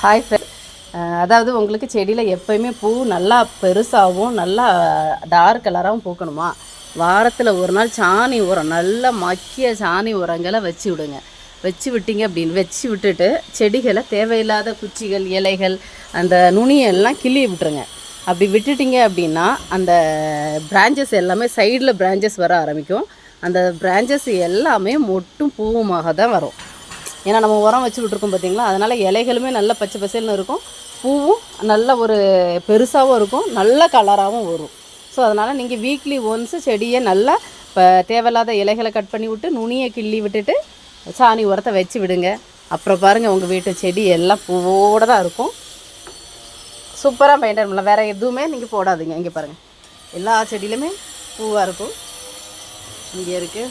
Hi friend. அதாவது உங்களுக்கு செடியில் எப்போயுமே பூ நல்லா பெருசாகவும் நல்லா டார்க் கலராகவும் பூக்கணுமா, வாரத்தில் ஒரு நாள் சாணி உரம், நல்லா மக்கிய சாணி உரங்களை வச்சு விடுங்க. வச்சு விட்டீங்க அப்படின்னு வச்சு விட்டுட்டு செடிகளை தேவையில்லாத குச்சிகள், இலைகள், அந்த நுனியெல்லாம் கிள்ளி விட்டுருங்க. அப்படி விட்டுட்டிங்க அப்படின்னா அந்த பிரான்ச்சஸ் எல்லாமே சைடில் பிரான்ச்சஸ் வர ஆரம்பிக்கும். அந்த பிரான்ச்சஸ் எல்லாமே மொட்டும் பூவுமாக தான் வரும். ஏன்னா நம்ம உரம் வச்சு விட்ருக்கோம் பார்த்தீங்களா, அதனால் இலைகளுமே நல்ல பச்சை பசேல்னு இருக்கும், பூவும் நல்ல ஒரு பெருசாகவும் இருக்கும், நல்ல கலராகவும் வரும். ஸோ அதனால் நீங்கள் வீக்லி ஒன்ஸு செடியை நல்லா இப்போ தேவையில்லாத இலைகளை கட் பண்ணி விட்டு நுனியை கிள்ளி விட்டுட்டு சாணி உரத்தை வச்சு விடுங்க. அப்புறம் பாருங்கள் உங்கள் வீட்டு செடி எல்லாம் பூவோடு தான் இருக்கும். சூப்பராக மெயின்டைன் பண்ணலாம். வேறு எதுவுமே நீங்கள் போடாதீங்க. இங்கே பாருங்கள், எல்லா செடியிலுமே பூவாக இருக்கும். இங்கே இருக்குது.